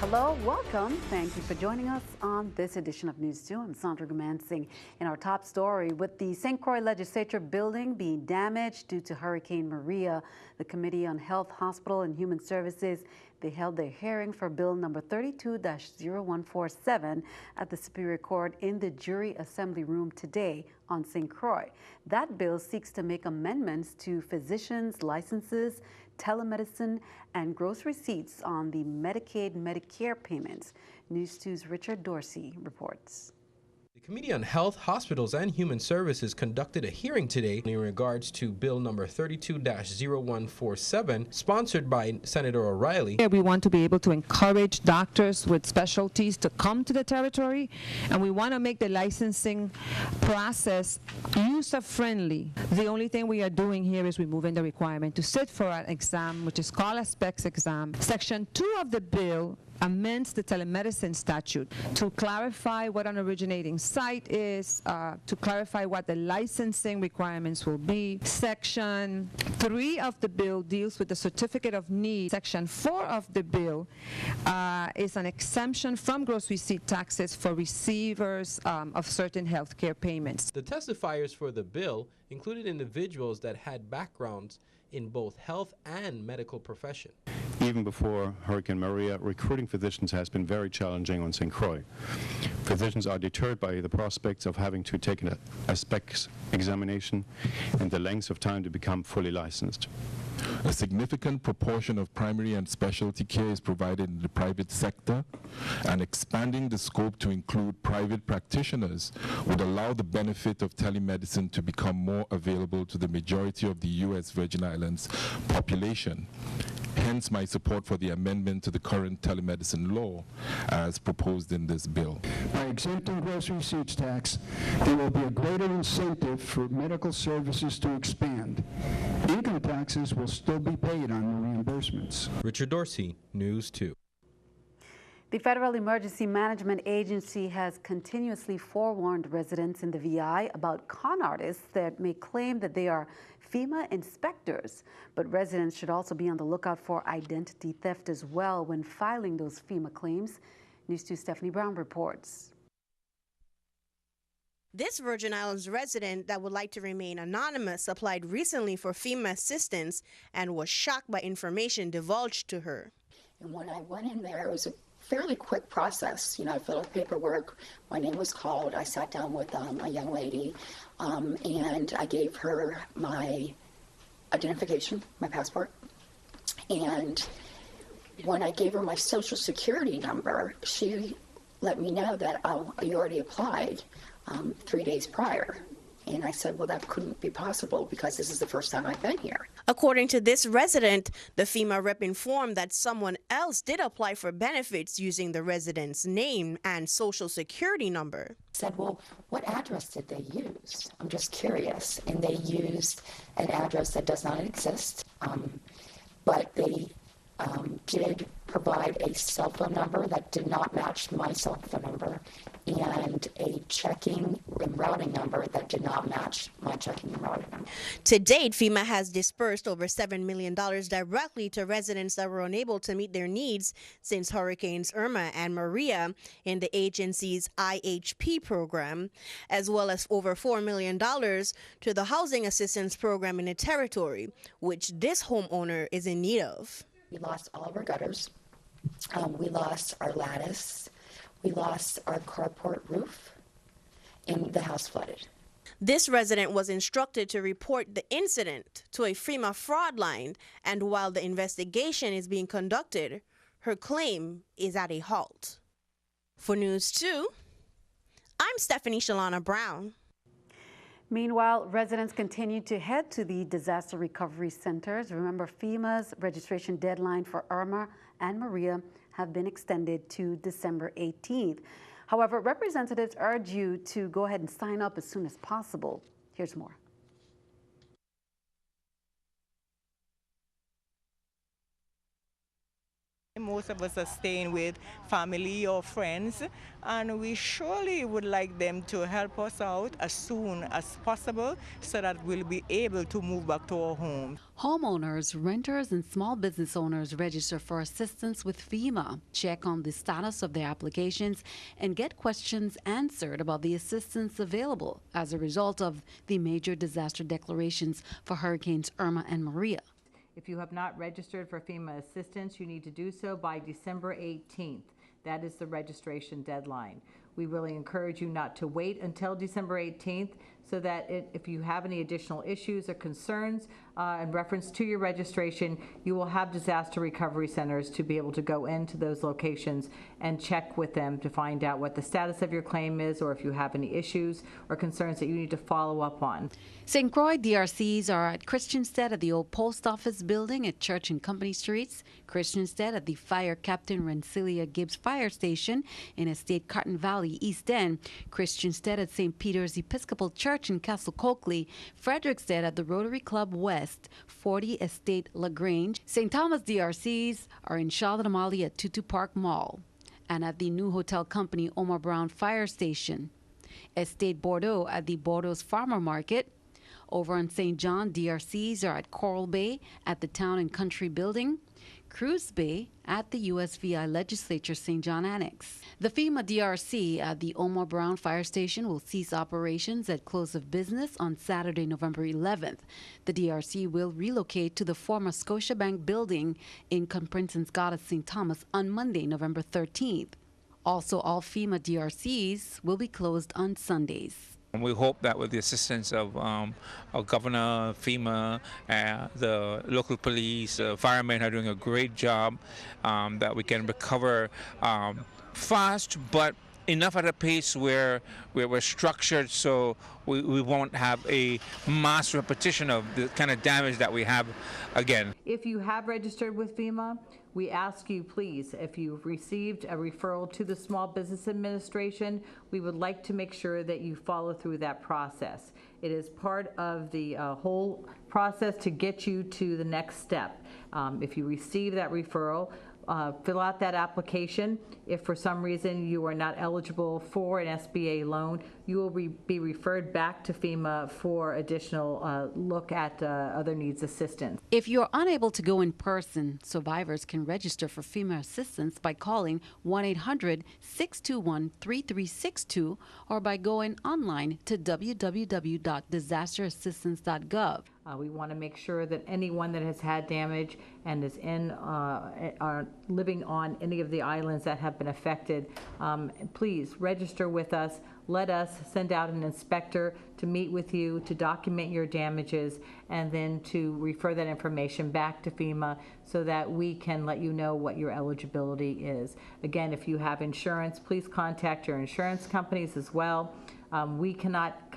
Hello, welcome. Thank you for joining us on this edition of News 2. I'm Sandra Gumansing. In our top story, with the St. Croix Legislature building being damaged due to Hurricane Maria, the Committee on Health, Hospital, and Human Services, they held their hearing for Bill number 32-0147 at the Superior Court in the Jury Assembly Room today on St. Croix. That bill seeks to make amendments to physicians' licenses, telemedicine, and gross receipts on the Medicaid-Medicare payments. News 2's Richard Dorsey reports. The Committee on Health, Hospitals, and Human Services conducted a hearing today in regards to Bill number 32-0147, sponsored by Senator O'Reilly. We want to be able to encourage doctors with specialties to come to the territory, and we want to make the licensing process user-friendly. The only thing we are doing here is removing the requirement to sit for an exam, which is called a SPECS exam. Section 2 of the bill amends the telemedicine statute to clarify what an originating site is, to clarify what the licensing requirements will be. Section 3 of the bill deals with the certificate of need. Section 4 of the bill is an exemption from gross receipt taxes for receivers of certain health care payments. The testifiers for the bill included individuals that had backgrounds in both health and medical profession. Even before Hurricane Maria, recruiting physicians has been very challenging on St. Croix. Physicians are deterred by the prospects of having to take a SPECS examination and the length of time to become fully licensed. A significant proportion of primary and specialty care is provided in the private sector, and expanding the scope to include private practitioners would allow the benefit of telemedicine to become more available to the majority of the U.S. Virgin Islands population. Hence my support for the amendment to the current telemedicine law as proposed in this bill. By exempting gross receipts tax, there will be a greater incentive for medical services to expand. Income taxes will still be paid on the reimbursements. Richard Dorsey, News 2. The Federal Emergency Management Agency has continuously forewarned residents in the VI about con artists that may claim that they are FEMA inspectors, but residents should also be on the lookout for identity theft as well when filing those FEMA claims. News 2's Stephanie Brown reports. This Virgin Islands resident that would like to remain anonymous applied recently for FEMA assistance and was shocked by information divulged to her. And when I went in there, it was a fairly quick process. I filled out paperwork, my name was called, I sat down with a young lady, and I gave her my identification, my passport, and when I gave her my social security number, she let me know that you already applied 3 days prior. And I said, well, that couldn't be possible because this is the first time I've been here. According to this resident, the FEMA rep informed that someone else did apply for benefits using the resident's name and social security number. I said, well, what address did they use? I'm just curious. And they used an address that does not exist, but they did provide a cell phone number that did not match my cell phone number and a checking and routing number that did not match my checking and routing number. To date, FEMA has dispersed over $7 million directly to residents that were unable to meet their needs since Hurricanes Irma and Maria in the agency's IHP program, as well as over $4 million to the Housing Assistance Program in the territory, which this homeowner is in need of. We lost all of our gutters. We lost our lattice. We lost our carport roof, and the house flooded. This resident was instructed to report the incident to a FEMA fraud line, and while the investigation is being conducted, her claim is at a halt. For News 2, I'm Stephanie Shalana Brown. Meanwhile, residents continue to head to the disaster recovery centers. Remember, FEMA's registration deadline for Irma and Maria have been extended to December 18th. However, representatives urge you to go ahead and sign up as soon as possible. Here's more. Most of us are staying with family or friends, and we surely would like them to help us out as soon as possible so that we'll be able to move back to our homes. Homeowners, renters, and small business owners register for assistance with FEMA, check on the status of their applications, and get questions answered about the assistance available as a result of the major disaster declarations for Hurricanes Irma and Maria. If you have not registered for FEMA assistance, you need to do so by December 18th. That is the registration deadline. We really encourage you not to wait until December 18th so that if you have any additional issues or concerns in reference to your registration, you will have disaster recovery centers to be able to go into those locations and check with them to find out what the status of your claim is, or if you have any issues or concerns that you need to follow up on. St. Croix DRCs are at Christiansted at the old post office building at Church and Company Streets, Christiansted at the Fire Captain Rensselaer Gibbs Fire Station in Estate Cotton Valley, East End, Christiansted at St. Peter's Episcopal Church in Castle Coakley, Frederickstead at the Rotary Club West, 40 Estate LaGrange. St. Thomas DRCs are in Charlotte Amalie at Tutu Park Mall and at the new hotel company Omar Brown Fire Station. Estate Bordeaux at the Bordeaux's Farmer Market. Over on St. John, DRCs are at Coral Bay at the Town and Country Building. Cruz Bay at the USVI Legislature St. John Annex. The FEMA DRC at the Omar Brown Fire Station will cease operations at close of business on Saturday, November 11th. The DRC will relocate to the former Scotiabank building in Comprinsen's St. Thomas on Monday, November 13th. Also, all FEMA DRCs will be closed on Sundays. We hope that with the assistance of our governor, FEMA, the local police, firemen are doing a great job, that we can recover fast, but enough at a pace where we're structured so we won't have a mass repetition of the kind of damage that we have again. If you have registered with FEMA, we ask you, please, if you've received a referral to the Small Business Administration, we would like to make sure that you follow through that process. It is part of the whole process to get you to the next step. If you receive that referral, fill out that application. If for some reason you are not eligible for an SBA loan, you will be referred back to FEMA for additional look at other needs assistance. If you're unable to go in person, survivors can register for FEMA assistance by calling 1-800-621-3362 or by going online to www.disasterassistance.gov. We want to make sure that anyone that has had damage and is are living on any of the islands that have been affected, please register with us. Let us send out an inspector to meet with you, to document your damages, and then to refer that information back to FEMA so that we can let you know what your eligibility is. Again, if you have insurance, please contact your insurance companies as well. We cannot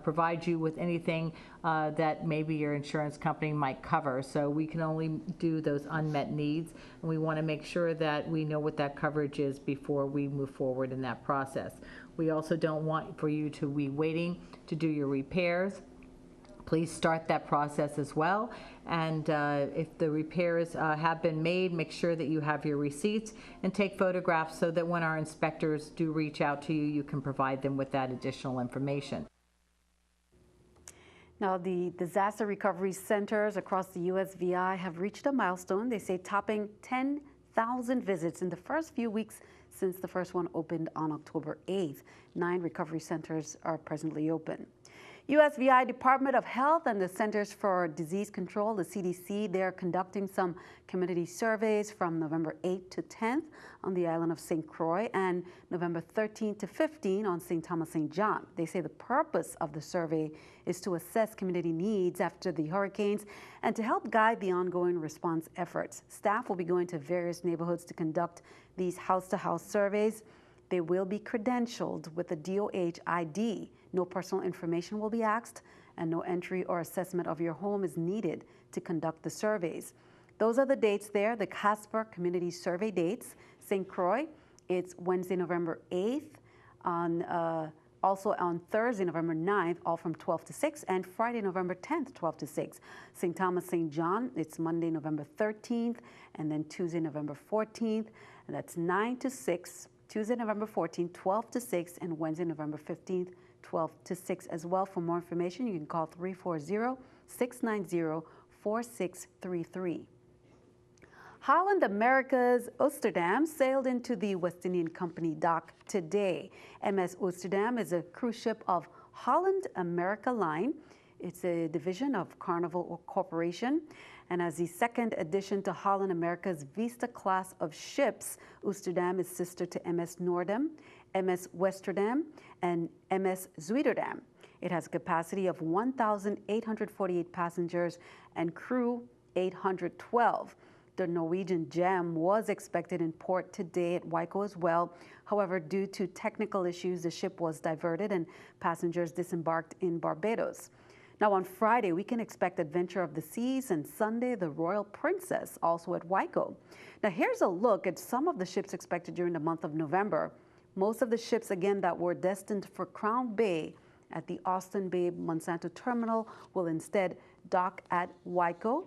provide you with anything that maybe your insurance company might cover. So we can only do those unmet needs, and we want to make sure that we know what that coverage is before we move forward in that process. We also don't want for you to be waiting to do your repairs. Please start that process as well. And if the repairs have been made, make sure that you have your receipts and take photographs so that when our inspectors do reach out to you, you can provide them with that additional information. Now, the disaster recovery centers across the USVI have reached a milestone, they say, topping 10,000 visits in the first few weeks since the first one opened on October 8th. 9 recovery centers are presently open. USVI Department of Health and the Centers for Disease Control, the CDC, they're conducting some community surveys from November 8th to 10th on the island of St. Croix and November 13th to 15th on St. Thomas St. John. They say the purpose of the survey is to assess community needs after the hurricanes and to help guide the ongoing response efforts. Staff will be going to various neighborhoods to conduct these house-to-house surveys. They will be credentialed with a DOH ID. No personal information will be asked, and no entry or assessment of your home is needed to conduct the surveys. Those are the dates there, the Casper Community Survey dates. St. Croix, it's Wednesday, November 8th, on Also on Thursday, November 9th, all from 12 to 6, and Friday, November 10th, 12 to 6. St. Thomas, St. John, it's Monday, November 13th, and then Tuesday, November 14th, and that's 9 to 6. Tuesday, November 14th, 12 to 6, and Wednesday, November 15th, 12 to 6 as well. For more information, you can call 340-690-4633. Holland America's Oosterdam sailed into the West Indian Company dock today. MS Oosterdam is a cruise ship of Holland America Line. It's a division of Carnival Corporation. And as the second addition to Holland America's Vista class of ships, Oosterdam is sister to MS Noordam, MS Westerdam, and MS Zuiderdam. It has a capacity of 1,848 passengers and crew 812. The Norwegian Gem was expected in port today at Waiko as well. However, due to technical issues, the ship was diverted and passengers disembarked in Barbados. Now on Friday, we can expect Adventure of the Seas, and Sunday, the Royal Princess, also at Waiko. Now here's a look at some of the ships expected during the month of November. Most of the ships, again, that were destined for Crown Bay at the Austin Bay Monsanto Terminal will instead dock at Waiko,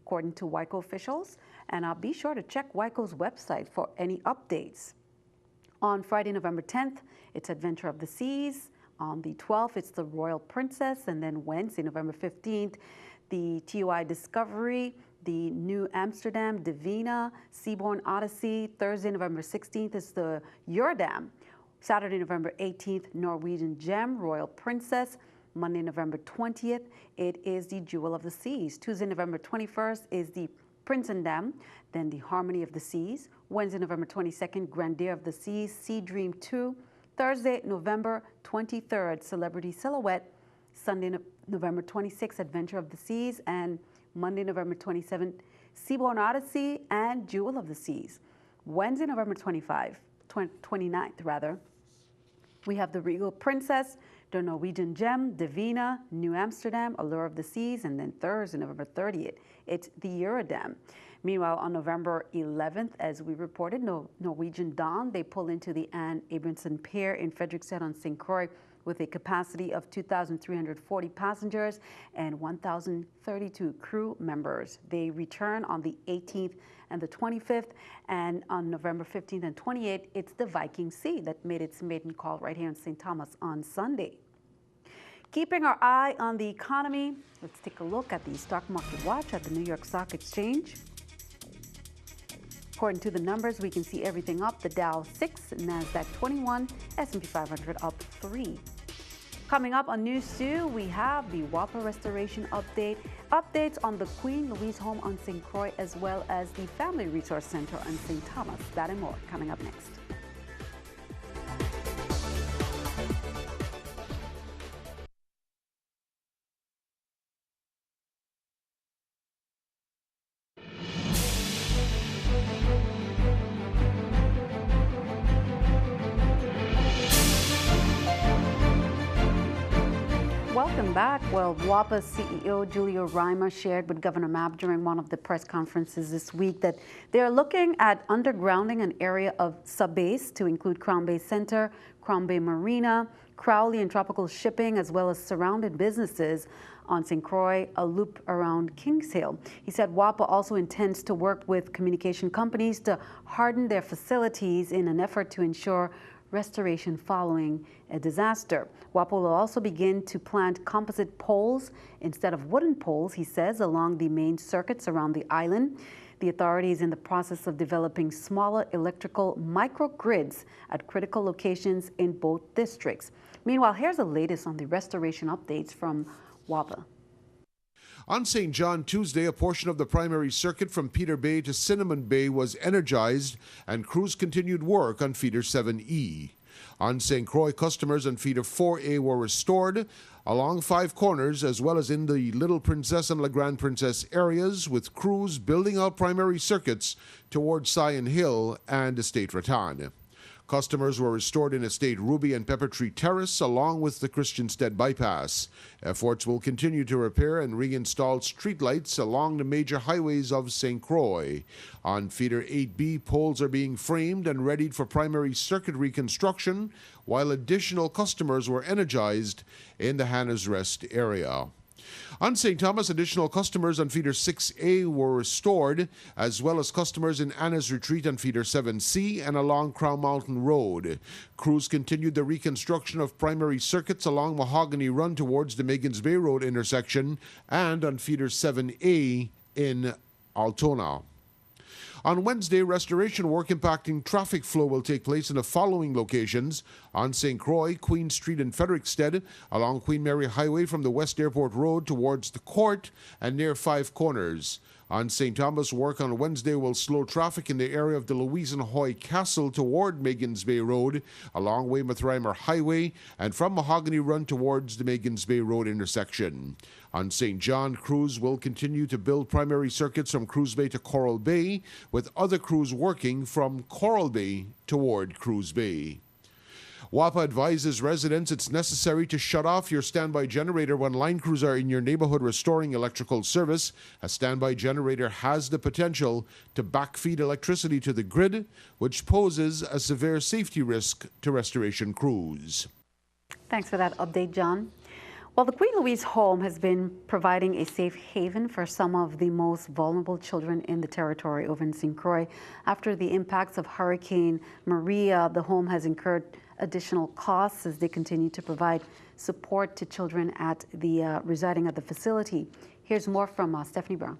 according to Waiko officials. And I'll be sure to check Waiko's website for any updates. On Friday, November 10th, it's Adventure of the Seas. On the 12th, it's the Royal Princess. And then Wednesday, November 15th, the TUI Discovery, the New Amsterdam, Divina, Seabourn Odyssey. Thursday, November 16th, is the Eurodam. Saturday, November 18th, Norwegian Gem, Royal Princess. Monday, November 20th, it is the Jewel of the Seas. Tuesday, November 21st is the Prinsendam, then the Harmony of the Seas. Wednesday, November 22nd, Grandeur of the Seas, Sea Dream 2. Thursday, November 23rd, Celebrity Silhouette. Sunday, November 26th, Adventure of the Seas. And Monday, November 27th, Seabourn Odyssey and Jewel of the Seas. Wednesday, November 29th, we have the Regal Princess, the Norwegian Gem, Divina, New Amsterdam, Allure of the Seas, and then Thursday, November 30th, it's the Eurodam. Meanwhile, on November 11th, as we reported, Norwegian Dawn, they pull into the Anne Abramson Pier in Frederiksted on St. Croix with a capacity of 2,340 passengers and 1,032 crew members. They return on the 18th and the 25th, and on November 15th and 28th, it's the Viking Sea that made its maiden call right here in St. Thomas on Sunday. Keeping our eye on the economy, let's take a look at the stock market watch at the New York Stock Exchange. According to the numbers, we can see everything up. The Dow 6, NASDAQ 21, S&P 500 up 3. Coming up on News 2, we have the WAPA restoration update, updates on the Queen Louise home on St. Croix, as well as the Family Resource Center on St. Thomas. That and more coming up next. Welcome back. Well, WAPA CEO Julio Reimer shared with Governor Mapp during one of the press conferences this week that they're looking at undergrounding an area of subbase to include Crown Bay Center, Crown Bay Marina, Crowley and Tropical Shipping, as well as surrounded businesses on St. Croix, a loop around Kings Hill. He said WAPA also intends to work with communication companies to harden their facilities in an effort to ensure restoration following a disaster. WAPA will also begin to plant composite poles instead of wooden poles, he says, along the main circuits around the island. The authority is in the process of developing smaller electrical microgrids at critical locations in both districts. Meanwhile, here's the latest on the restoration updates from WAPA. On St. John Tuesday, a portion of the primary circuit from Peter Bay to Cinnamon Bay was energized and crews continued work on Feeder 7E. On St. Croix, customers on Feeder 4A were restored along 5 corners as well as in the Little Princess and La Grande Princess areas, with crews building out primary circuits towards Sion Hill and Estate Rattan. Customers were restored in Estate Ruby and Pepper Tree Terrace, along with the Christiansted Bypass. Efforts will continue to repair and reinstall streetlights along the major highways of St. Croix. On Feeder 8B, poles are being framed and readied for primary circuit reconstruction, while additional customers were energized in the Hannah's Rest area. On St. Thomas, additional customers on Feeder 6A were restored, as well as customers in Anna's Retreat on Feeder 7C and along Crown Mountain Road. Crews continued the reconstruction of primary circuits along Mahogany Run towards the Meigans Bay Road intersection and on Feeder 7A in Altona. On Wednesday, restoration work impacting traffic flow will take place in the following locations: on St. Croix, Queen Street in Frederickstead, along Queen Mary Highway from the West Airport Road towards the Court and near Five Corners. On St. Thomas, work on Wednesday will slow traffic in the area of the Louisenhoy Castle toward Meigans Bay Road, along Weymouth Reimer Highway, and from Mahogany Run towards the Meigans Bay Road intersection. On St. John, crews will continue to build primary circuits from Cruz Bay to Coral Bay, with other crews working from Coral Bay toward Cruz Bay. WAPA advises residents it's necessary to shut off your standby generator when line crews are in your neighborhood restoring electrical service. A standby generator has the potential to backfeed electricity to the grid, which poses a severe safety risk to restoration crews. Thanks for that update, John. Well, the Queen Louise Home has been providing a safe haven for some of the most vulnerable children in the territory over in St. Croix. After the impacts of Hurricane Maria, the home has incurred additional costs as they continue to provide support to children at the residing at the facility. Here's more from Stephanie Brown.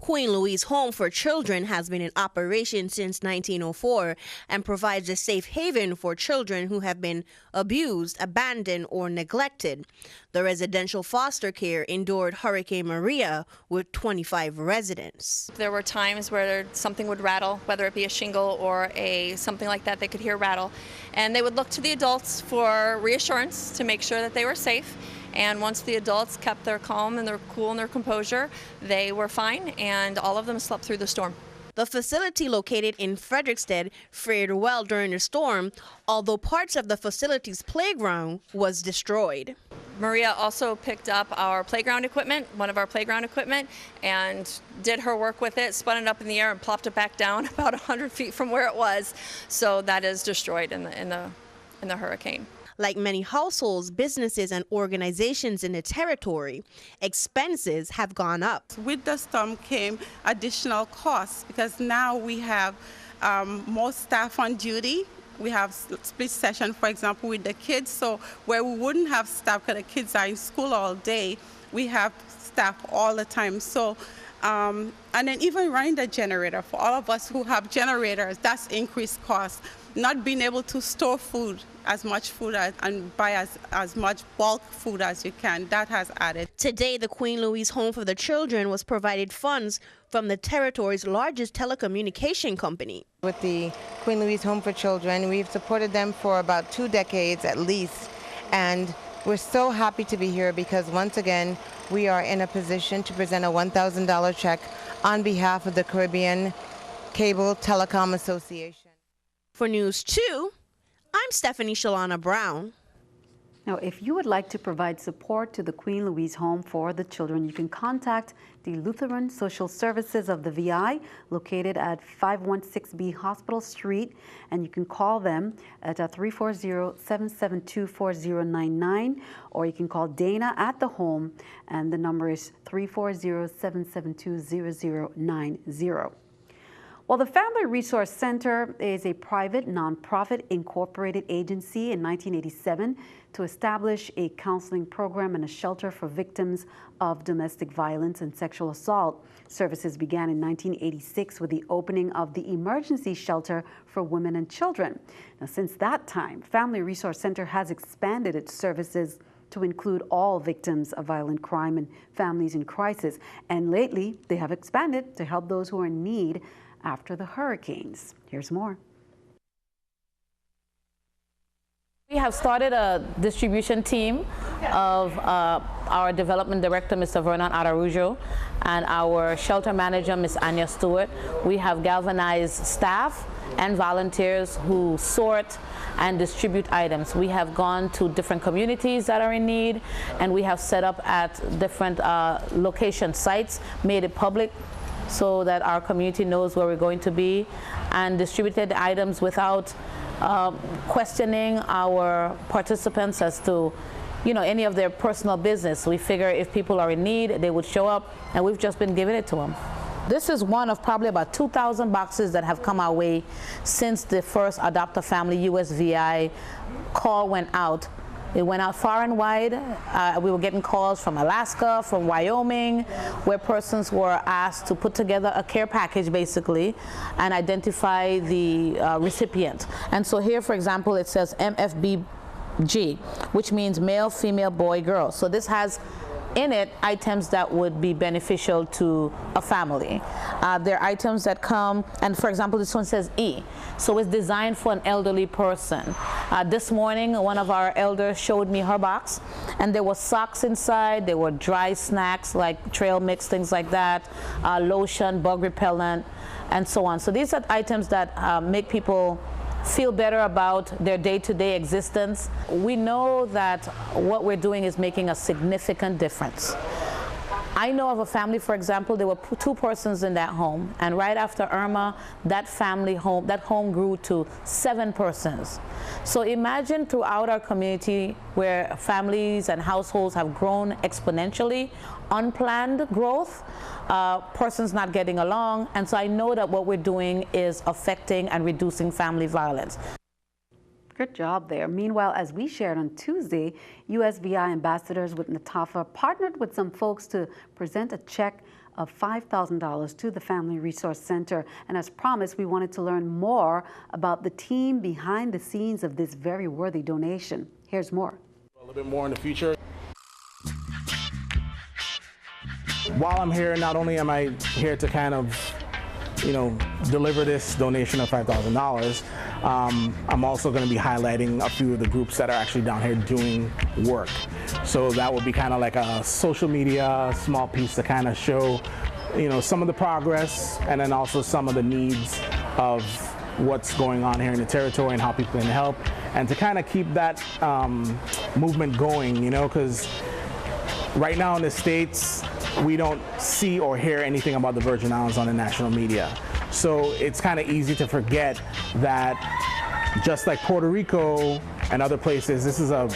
Queen Louise Home for Children has been in operation since 1904 and provides a safe haven for children who have been abused, abandoned, or neglected. The residential foster care endured Hurricane Maria with 25 residents. There were times where something would rattle, whether it be a shingle or something like that, they could hear rattle. And they would look to the adults for reassurance to make sure that they were safe. And once the adults kept their calm and their cool and their composure, they were fine, and all of them slept through the storm. The facility located in Frederickstead fared well during the storm, although parts of the facility's playground was destroyed. Maria also picked up our playground equipment, one of our playground equipment, and did her work with it, spun it up in the air and plopped it back down about 100 feet from where it was. So that is destroyed in the hurricane. Like many households, businesses, and organizations in the territory, expenses have gone up. With the storm came additional costs because now we have more staff on duty. We have split session, for example, with the kids. So where we wouldn't have staff because the kids are in school all day, we have staff all the time. So, and then even running the generator, for all of us who have generators, that's increased cost. Not being able to store food, as much food and buy as much bulk food as you can, that has added. Today, the Queen Louise Home for the Children was provided funds from the territory's largest telecommunication company. With the Queen Louise Home for Children, we've supported them for about 2 decades at least, and we're so happy to be here because once again, we are in a position to present a $1,000 check on behalf of the Caribbean Cable Telecom Association. For News 2, I'm Stephanie Shalana Brown. Now, if you would like to provide support to the Queen Louise Home for the Children, you can contact the Lutheran Social Services of the VI, located at 516B Hospital Street, and you can call them at 340-772-4099, or you can call Dana at the home, and the number is 340-772-0090. Well, the Family Resource Center is a private, nonprofit, incorporated agency in 1987 to establish a counseling program and a shelter for victims of domestic violence and sexual assault. Services began in 1986 with the opening of the emergency shelter for women and children. Now, since that time, Family Resource Center has expanded its services to include all victims of violent crime and families in crisis. And lately, they have expanded to help those who are in need after the hurricanes. Here's more. We have started a distribution team of our development director, Mr. Vernon Araújo, and our shelter manager, Ms. Anya Stewart. We have galvanized staff and volunteers who sort and distribute items. We have gone to different communities that are in need, and we have set up at different location sites, made it public so that our community knows where we're going to be, and distributed items without questioning our participants as to, you know, any of their personal business. We figure if people are in need, they would show up, and we've just been giving it to them. This is one of probably about 2,000 boxes that have come our way since the first Adopt a Family USVI call went out. It went out far and wide. We were getting calls from Alaska, from Wyoming, where persons were asked to put together a care package, basically, and identify the recipient. And so here, for example, it says MFBG, which means male, female, boy, girl. So this has in it items that would be beneficial to a family. There are items that come, and for example, this one says E. So it's designed for an elderly person. This morning, one of our elders showed me her box, and there were socks inside, there were dry snacks like trail mix, things like that, lotion, bug repellent, and so on. So these are items that make people feel better about their day-to-day existence. We know that what we're doing is making a significant difference. I know of a family, for example, there were 2 persons in that home, and right after Irma, that home grew to 7 persons. So imagine throughout our community where families and households have grown exponentially, unplanned growth, persons not getting along, and so I know that what we're doing is affecting and reducing family violence. Good job there. Meanwhile, as we shared on Tuesday, USVI ambassadors with NATAFA partnered with some folks to present a check of $5,000 to the Family Resource Center. And as promised, we wanted to learn more about the team behind the scenes of this very worthy donation. Here's more. A little bit more in the future. While I'm here, not only am I here to kind of, you know, deliver this donation of $5,000, I'm also going to be highlighting a few of the groups that are actually down here doing work. So that would be kind of like a social media small piece to kind of show, you know, some of the progress and then also some of the needs of what's going on here in the territory and how people can help, and to kind of keep that movement going, you know, because right now in the States, we don't see or hear anything about the Virgin Islands on the national media. So it's kind of easy to forget that just like Puerto Rico and other places, this is a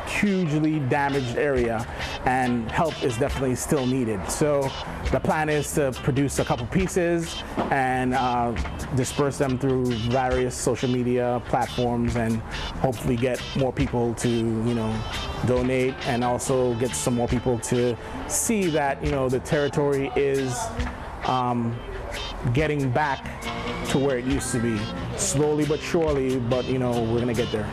hugely damaged area and help is definitely still needed. So the plan is to produce a couple pieces and disperse them through various social media platforms and hopefully get more people to, you know, donate, and also get some more people to see that, you know, the territory is getting back to where it used to be, slowly but surely, but you know, we're gonna get there.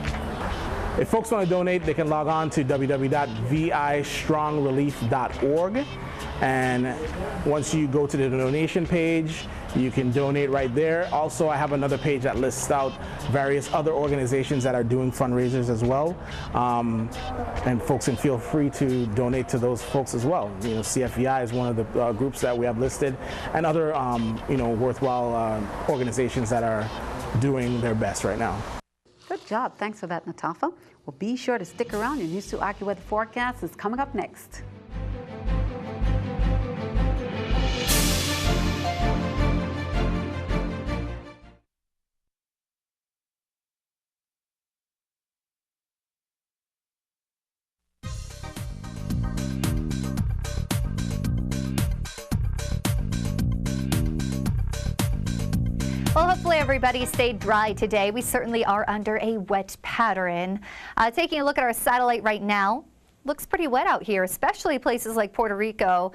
If folks want to donate, they can log on to www.vistrongrelief.org, and once you go to the donation page, you can donate right there. Also, I have another page that lists out various other organizations that are doing fundraisers as well, and folks can feel free to donate to those folks as well. You know, CFEI is one of the groups that we have listed, and other you know, worthwhile organizations that are doing their best right now. Good job. Thanks for that, NATAFA. Well, be sure to stick around. Your News 2 AccuWeather forecast is coming up next. Well, hopefully everybody stayed dry today. We certainly are under a wet pattern. Taking a look at our satellite right now, looks pretty wet out here, especially places like Puerto Rico.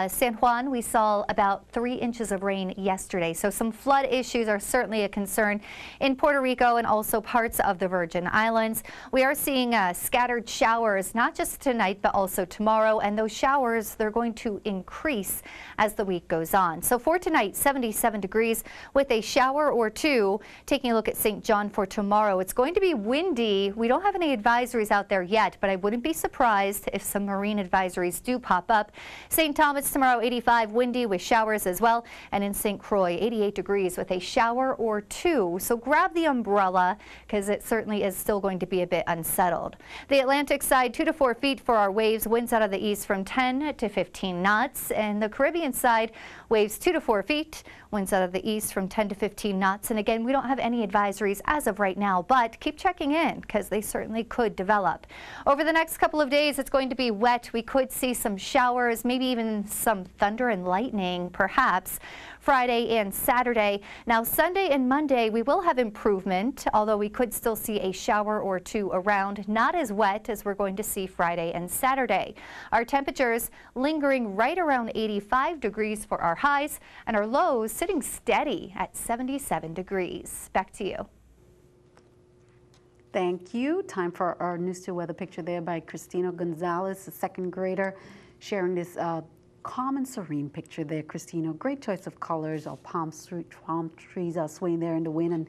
San Juan, we saw about 3 inches of rain yesterday, so some flood issues are certainly a concern in Puerto Rico and also parts of the Virgin Islands. We are seeing scattered showers, not just tonight, but also tomorrow, and those showers, they're going to increase as the week goes on. So for tonight, 77 degrees with a shower or 2. Taking a look at St. John for tomorrow, it's going to be windy. We don't have any advisories out there yet, but I wouldn't be surprised if some marine advisories do pop up. St. Thomas tomorrow, 85, windy with showers as well. And in St. Croix, 88 degrees with a shower or 2. So grab the umbrella because it certainly is still going to be a bit unsettled. The Atlantic side, 2 to 4 feet for our waves, winds out of the east from 10 to 15 knots. And the Caribbean side, waves 2 to 4 feet, winds out of the east from 10 to 15 knots. And again, we don't have any advisories as of right now, but keep checking in because they certainly could develop. Over the next couple of days, it's going to be wet. We could see some showers, maybe even some thunder and lightning, perhaps. Friday and Saturday. Now Sunday and Monday we will have improvement, although we could still see a shower or 2 around, not as wet as we're going to see Friday and Saturday. Our temperatures lingering right around 85 degrees for our highs and our lows sitting steady at 77 degrees. Back to you. Thank you. Time for our News 2 weather picture there by Christina Gonzalez, a second grader, sharing this calm and serene picture there, Christina. Great choice of colors. Our palm trees are swaying there in the wind and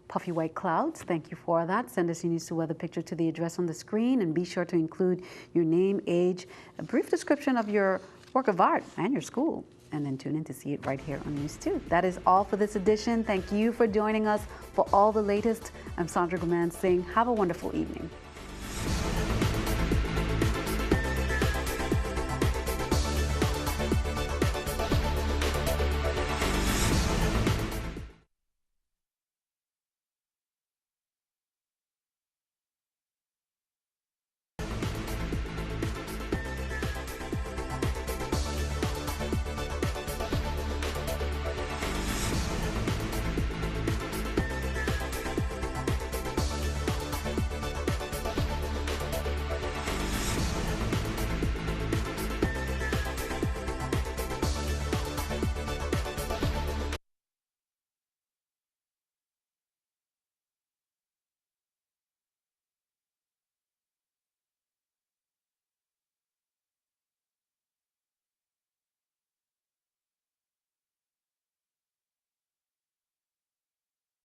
puffy white clouds. Thank you for that. Send us your News 2 weather picture to the address on the screen and be sure to include your name, age, a brief description of your work of art and your school. And then tune in to see it right here on News 2. That is all for this edition. Thank you for joining us for all the latest. I'm Sandra Goman saying have a wonderful evening.